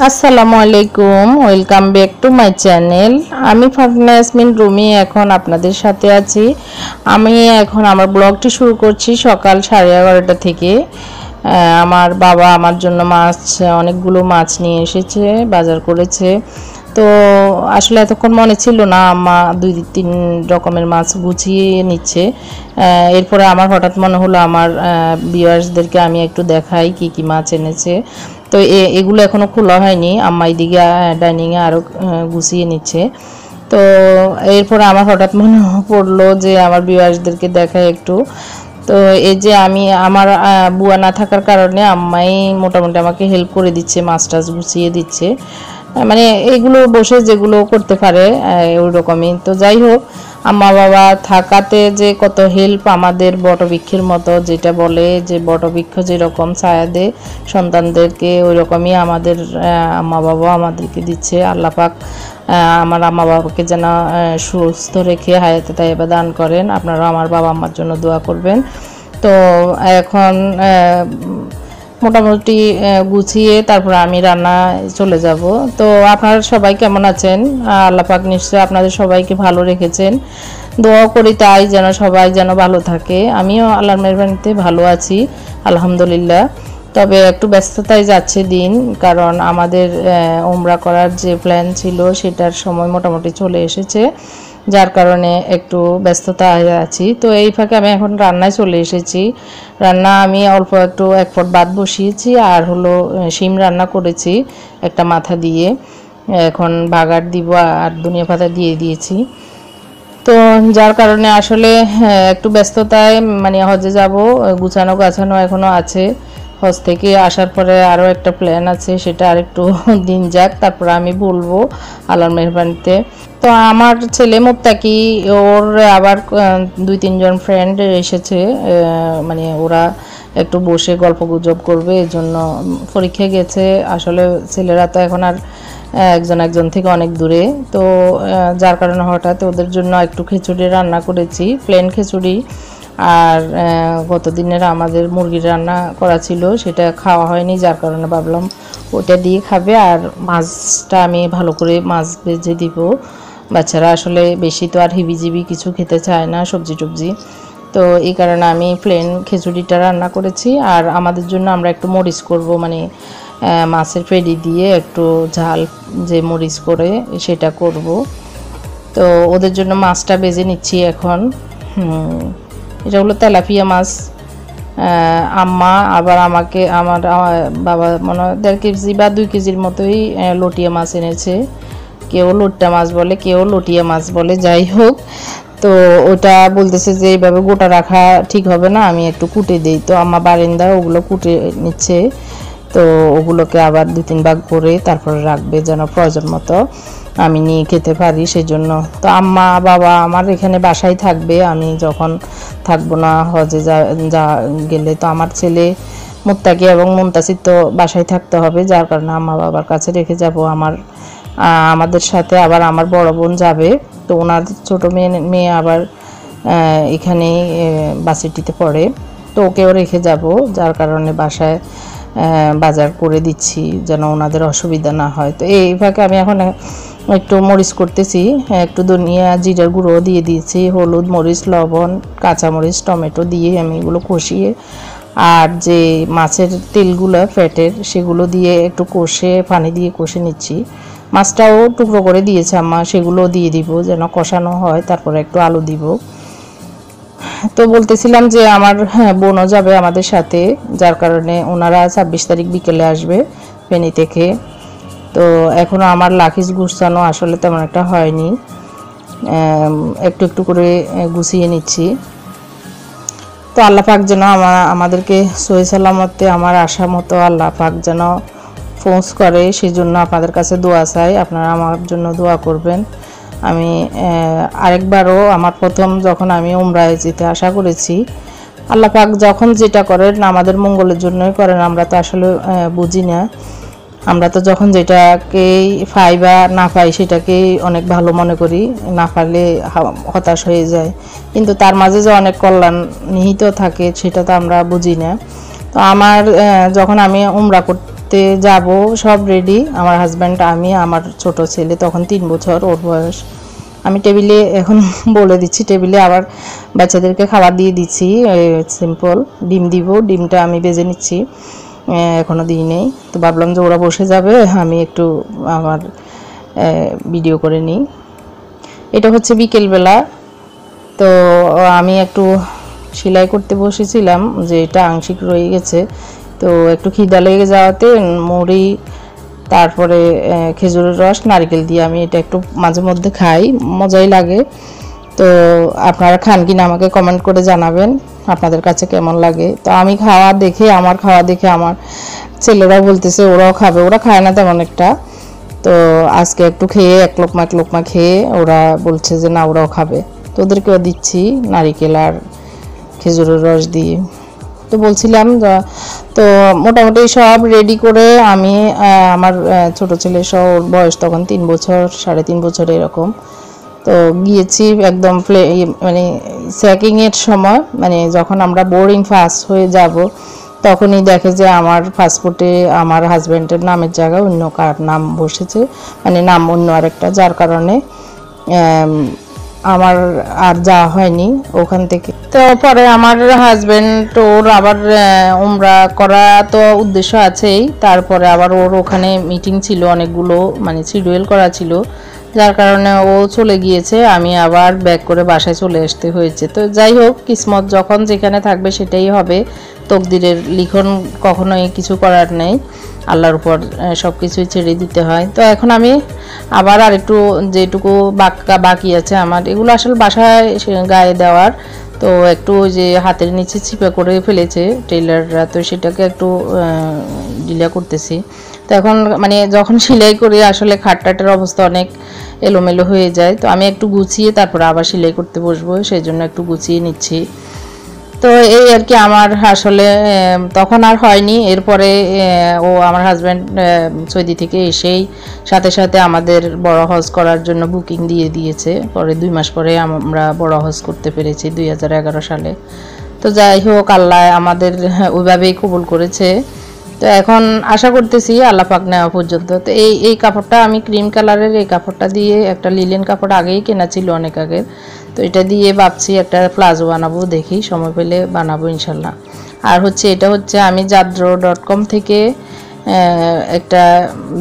আসসালামু আলাইকুম, welcome back to my channel. আমি ফারহানা ইয়াসমিন রুমি এখন আপনাদের সাথে আছি। আমি এখন আমার ব্লগটি শুরু করছি সকাল 11:30 থেকে। আমার বাবা আমার জন্য অনেকগুলো মাছ নিয়ে এসেছে, বাজার করেছে। তো আসলে এতক্ষণ মনে ছিল না, আম্মা 2-3 রকমের মাছ গুছিয়ে নিচ্ছে। এরপরে আমার হঠাৎ মনে হলো আমার ভিউয়ার্সদেরকে আমি একটু দেখাই কি কি মাছ এনেছে। তো এগুলো এখনও খোলা হয়নি, আম্মা এদিকে ডাইনিংয়ে আরও গুছিয়ে নিচ্ছে। তো এরপরে আমার হঠাৎ মনে পড়লো যে আমার ভিউয়ার্সদেরকে দেখাই একটু। তো এই যে আমি আমার বুয়া না থাকার কারণে আম্মাই মোটামুটি আমাকে হেল্প করে দিচ্ছে, মাছ টাছ গুছিয়ে দিচ্ছে। মানে এগুলো বসে যেগুলো করতে পারে ওই রকমই। তো যাই হোক, আম্মা বাবা থাকাতে যে কত হেল্প, আমাদের বটবৃক্ষের মতো, যেটা বলে যে বটবৃক্ষ যেরকম ছায়া দেয় সন্তানদেরকে, ওই রকমই আমাদের আম্মা বাবা আমাদেরকে দিচ্ছে। আল্লাহ পাক আমার আম্মা বাবাকে যেন সুস্থ রেখে হায়াতে তাইয়্যিবা দান করেন। আপনারাও আমার বাবা আম্মার জন্য দোয়া করবেন। তো এখন মোটামুটি গুছিয়ে তারপর আমি রান্না চলে যাব। তো আপনারা সবাই কেমন আছেন? আল্লাহ পাক নিশ্চয়ই আপনাদের সবাইকে ভালো রেখেছেন। দোয়া করি তাই যেন সবাই যেন ভালো থাকে। আমিও আল্লাহর মেহরবানিতে ভালো আছি, আলহামদুলিল্লাহ। তবে একটু ব্যস্ততায় যাচ্ছে দিন, কারণ আমাদের উমরা করার যে প্ল্যান ছিল সেটার সময় মোটামুটি চলে এসেছে, যার কারণে একটু ব্যস্ততা আছি। তো এই ফাঁকে আমি এখন রান্নায় চলে এসেছি। রান্না আমি অল্প একটু 1 পট ভাত বসিয়েছি, আর হলো শিম রান্না করেছি একটা মাথা দিয়ে। এখন বাগার দিব আর ধনিয়া পাতা দিয়ে দিয়েছি। তো যার কারণে আসলে একটু ব্যস্ততায়, মানে হজে যাব, গুছানো গাছানো এখনও আছে। হজ থেকে আসার পরে আরও একটা প্ল্যান আছে, সেটা আরেকটু দিন যাক, তারপরে আমি বলবো আল্লাহর মেহরবানিতে। তো আমার ছেলে মুত্তাকি, ওর আবার 2-3 জন ফ্রেন্ড এসেছে, মানে ওরা একটু বসে গল্প গুজব করবে, এজন্য পরীক্ষা গেছে। আসলে ছেলেরা তো এখন আর একজন থেকে অনেক দূরে, তো যার কারণে হঠাৎ ওদের জন্য একটু খিচুড়ি রান্না করেছি, প্লেন খিচুড়ি। আর গত দিনের আমাদের মুরগির রান্না করা ছিল, সেটা খাওয়া হয়নি, যার কারণে ভাবলাম ওটা দিয়ে খাবে। আর মাছটা আমি ভালো করে মাছ ভেজে দিব। বাচ্চারা আসলে বেশি তো আর হিবিজিবি কিছু খেতে চায় না, সবজি টবজি। তো এই কারণে আমি প্লেন খিচুড়িটা রান্না করেছি। আর আমাদের জন্য আমরা একটু মরিচ করব, মানে মাছের পেডি দিয়ে একটু ঝাল যে মরিচ করে সেটা করব। তো ওদের জন্য মাছটা ভেজে নিচ্ছি এখন। এটা হলো তেলাপিয়া মাছ। আম্মা আবার আমাকে আমার বাবা মনে হয় 1.5 কেজি বা 2 কেজির মতোই লটিয়া মাছ এনেছে। কেউ লোট্টা মাছ বলে, কেউ লটিয়া মাছ বলে, যাই হোক। তো ওটা বলতেছে যে এইভাবে গোটা রাখা ঠিক হবে না, আমি একটু কুটে দিই। তো আম্মা বারিন্দা ওগুলো কুটে নিচ্ছে। তো ওগুলোকে আবার 2-3 ভাগ করে তারপরে রাখবে, যেন প্রয়োজন মতো আমি নিয়ে খেতে পারি, সেজন্য। তো আম্মা বাবা আমার এখানে বাসায় থাকবে, আমি যখন থাকবো না হজে যা গেলে। তো আমার ছেলে মুত্তাকি এবং মুনতাসির তো বাসায় থাকতে হবে, যার কারণে আম্মা বাবার কাছে রেখে যাব। আমাদের সাথে আবার আমার বড় বোন যাবে। তো ওনার ছোটো মেয়ে আবার এখানে বাসিটিতে পড়ে, তো ওকেও রেখে যাব, যার কারণে বাসায় বাজার করে দিচ্ছি যেন ওনাদের অসুবিধা না হয়। তো এই ফাঁকে আমি এখন একটু মরিচ করতেছি, একটু ধনিয়া জিরার গুঁড়ো দিয়ে দিয়েছি, হলুদ, মরিচ, লবণ, কাঁচামরিচ, টমেটো দিয়ে আমি এগুলো কষিয়ে, আর যে মাছের তেলগুলো ফ্যাটের সেগুলো দিয়ে একটু কষে পানি দিয়ে কষে নিচ্ছি। মাছটাও টুকরো করে দিয়েছে আম্মা, সেগুলো দিয়ে দিব যেন কষানো হয়, তারপরে একটু আলু দিব। তো বলতেছিলাম যে আমার বোনও যাবে আমাদের সাথে, যার কারণে ওনারা 26 তারিখ বিকেলে আসবে ফেনী থেকে। তো এখনও আমার লাখিস গুছানো আসলে তেমন একটা হয়নি, একটু একটু করে গুছিয়ে নিচ্ছি। তো আল্লাহ পাক যেন আমাদেরকে সহি সালামতে আমার আশা মতো আল্লাহ পাক যেন পৌঁছ করে, সেই জন্য আপনাদের কাছে দোয়া চাই। আপনারা আমার জন্য দোয়া করবেন। আমি আরেকবারও আমার প্রথম যখন আমি উমরায় যেতে আশা করেছি, আল্লাহ পাক যখন যেটা করেন আমাদের মঙ্গলের জন্যই করেন, আমরা তো আসলে বুঝি না। আমরা তো যখন যেটাকেই পাই বা না পাই সেটাকেই অনেক ভালো মনে করি, না পারলে হতাশ হয়ে যায়। কিন্তু তার মাঝে যে অনেক কল্যাণ নিহিত থাকে সেটা তো আমরা বুঝি না। তো আমার যখন আমি উমরা করতে করতে যাব, সব রেডি। আমার হাজব্যান্ড, আমি, আমার ছোট ছেলে তখন 3 বছর ওর বয়স। আমি টেবিলে এখন বলে দিচ্ছি, টেবিলে আবার বাচ্চাদেরকে খাবার দিয়ে দিচ্ছি। সিম্পল ডিম দিব, ডিমটা আমি ভেজে নিচ্ছি, এখনও দিই নেই। তো ভাবলাম যে ওরা বসে যাবে, আমি একটু আমার ভিডিও করে নিই। এটা হচ্ছে বিকেলবেলা। তো আমি একটু সেলাই করতে বসেছিলাম, যে এটা আংশিক রয়ে গেছে। তো একটু খিদা লেগে যাওয়াতে মুড়ি, তারপরে খেজুরের রস, নারকেল দিয়ে আমি এটা একটু মাঝে মধ্যে খাই, মজাই লাগে। তো আপনারা খান কিনা আমাকে কমেন্ট করে জানাবেন আপনাদের কাছে কেমন লাগে। তো আমি খাওয়া দেখে, আমার ছেলেরাও বলতেছে ওরাও খাবে, ওরা খায় না তেমন একটা। তো আজকে একটু খেয়ে এক লোকমা খেয়ে ওরা বলছে যে না ওরাও খাবে, তো ওদেরকেও দিচ্ছি নারিকেল আর খেজুরের রস দিয়ে। তো বলছিলাম, তো মোটামুটি সব রেডি করে আমি আমার ছোট ছেলে সহ, ওর বয়স তখন 3 বছর 3.5 বছর এরকম। তো গিয়েছি একদম মানে চেকিংয়ের সময়, মানে যখন আমরা বোর্ডিং পাস হয়ে যাব, তখনই দেখে যে আমার পাসপোর্টে আমার হাজব্যান্ডের নামের জায়গায় অন্য কার নাম বসেছে, মানে নাম অন্য আরেকটা, যার কারণে আমার আর যাওয়া হয়নি ওখান থেকে। তো পরে আমার হাজব্যান্ড, ওর আবার উমরা করা তো উদ্দেশ্য আছেই, তারপরে আবার ওর ওখানে মিটিং ছিল অনেকগুলো, মানে শিডিউল করা ছিল, যার কারণে ও চলে গিয়েছে। আমি আবার ব্যাক করে বাসায় চলে আসতে হয়েছে। তো যাই হোক, কিসমত যখন যেখানে থাকবে সেটাই হবে, তকদিরের লিখন কখনোই কিছু করার নেই, আল্লাহর উপর সব কিছুই ছেড়ে দিতে হয়। তো এখন আমি আবার আরেকটু যেটুকু বাকি আছে আমার, এগুলো আসলে বাসায় গায়ে দেওয়ার, তো একটু ওই যে হাতের নিচে চিপা করে ফেলেছে টেইলাররা, তো সেটাকে একটু ডিলা করতেছি। তো এখন মানে যখন সেলাই করি আসলে খাটটাটের অবস্থা অনেক এলোমেলো হয়ে যায়, তো আমি একটু গুছিয়ে তারপর আবার সেলাই করতে বসবো, সেই জন্য একটু গুছিয়ে নিচ্ছি। তো এই আর কি আমার আসলে তখন আর হয়নি। এরপরে ও আমার হাজব্যান্ড সৌদি থেকে এসেই সাথে সাথে আমাদের বড় হজ করার জন্য বুকিং দিয়ে দিয়েছে। পরে 2 মাস পরে আমরা বড় হজ করতে পেরেছি 2011 সালে। তো যাই হোক, আল্লাহ আমাদের ওইভাবেই কবুল করেছে। তো এখন আশা করতেছি আল্লাহ পাক নেওয়া পর্যন্ত। তো এই কাপড়টা আমি ক্রিম কালারের এই কাপড়টা দিয়ে, একটা লিলেন কাপড় আগেই কেনা ছিল অনেক আগে, তো এটা দিয়ে ভাবছি একটা প্লাজো বানাবো, দেখি সময় পেলে বানাবো ইনশাল্লাহ। আর হচ্ছে এটা হচ্ছে আমি jadro.com থেকে একটা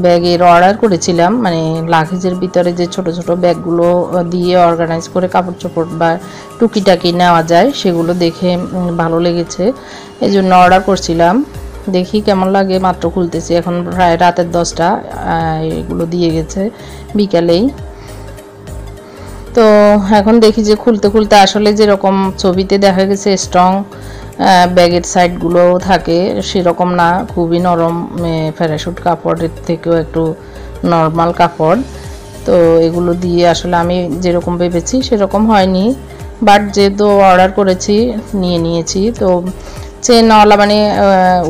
ব্যাগের অর্ডার করেছিলাম, মানে লাগেজের ভিতরে যে ছোট ছোট ব্যাগগুলো দিয়ে অর্গানাইজ করে কাপড় চোপড় বা টুকিটাকি নেওয়া যায়, সেগুলো দেখে ভালো লেগেছে, এই জন্য অর্ডার করছিলাম। দেখি কেমন লাগে, মাত্র খুলতেছি, এখন প্রায় রাতের 10টা, এগুলো দিয়ে গেছে বিকালেই। তো এখন দেখি যে খুলতে খুলতে আসলে যেরকম ছবিতে দেখা গেছে স্ট্রং ব্যাগের সাইডগুলো থাকে, সেরকম না, খুবই নরম প্যারাশুট কাপড়ের থেকেও একটু নর্মাল কাপড়। তো এগুলো দিয়ে আসলে আমি যেরকম ভেবেছি সেরকম হয়নি, বাট যেহেতু অর্ডার করেছি নিয়েছি। তো চেনওয়ালা মানে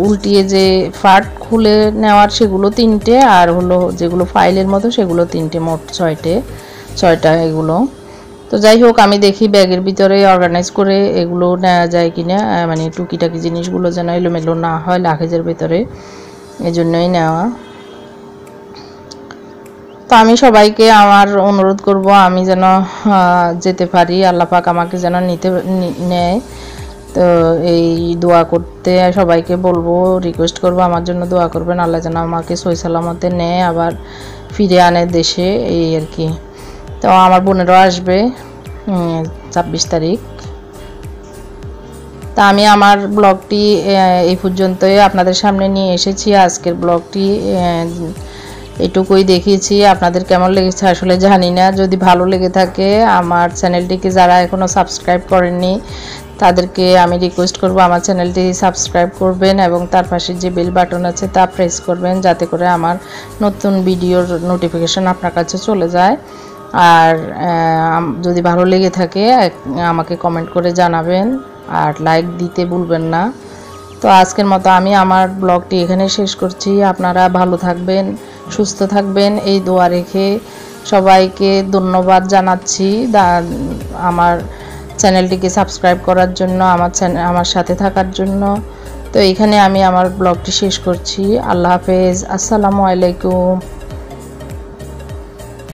উল্টিয়ে যে ফাট খুলে নেওয়ার সেগুলো 3টে, আর হলো যেগুলো ফাইলের মতো সেগুলো 3টে, মোট 6টা এগুলো। তো যাই হোক, আমি দেখি ব্যাগের ভিতরে অর্গানাইজ করে এগুলো নেওয়া যায় কিনা, মানে টুকিটাকি জিনিসগুলো যেন এলোমেলো না হয় লাগেজের ভিতরে, এই জন্যই নেওয়া। তো আমি সবাইকে আমার অনুরোধ করব আমি যেন যেতে পারি, আল্লাহ পাক আমাকে যেন নেয়। তো এই দোয়া করতে সবাইকে বলবো, রিকোয়েস্ট করব আমার জন্য দোয়া করবেন, আল্লাহ যেন আমাকে সহি সালামতে নেয়, আবার ফিরে আনে দেশে, এই আর কি। তো আমার বোনেরাও আসবে 26 তারিখ। তা আমি আমার ব্লগটি এই পর্যন্তই আপনাদের সামনে নিয়ে এসেছি। আজকের ব্লগটি এটুকুই দেখিয়েছি, আপনাদের কেমন লেগেছে আসলে জানি না। যদি ভালো লেগে থাকে, আমার চ্যানেলটিকে যারা এখনও সাবস্ক্রাইব করেননি তাদেরকে আমি রিকোয়েস্ট করব আমার চ্যানেলটি সাবস্ক্রাইব করবেন, এবং তার পাশে যে বেল বাটন আছে তা প্রেস করবেন, যাতে করে আমার নতুন ভিডিওর নোটিফিকেশন আপনার কাছে চলে যায়। আর যদি ভালো লেগে থাকে আমাকে কমেন্ট করে জানাবেন, আর লাইক দিতে ভুলবেন না। তো আজকের মতো আমি আমার ব্লগটি এখানে শেষ করছি। আপনারা ভালো থাকবেন, সুস্থ থাকবেন, এই দোয়া রেখে সবাইকে ধন্যবাদ জানাচ্ছি আমার চ্যানেলটিকে সাবস্ক্রাইব করার জন্য, আমার সাথে থাকার জন্য। তো এখানে আমি আমার ব্লগটি শেষ করছি। আল্লাহ হাফেজ, আসসালামু আলাইকুম।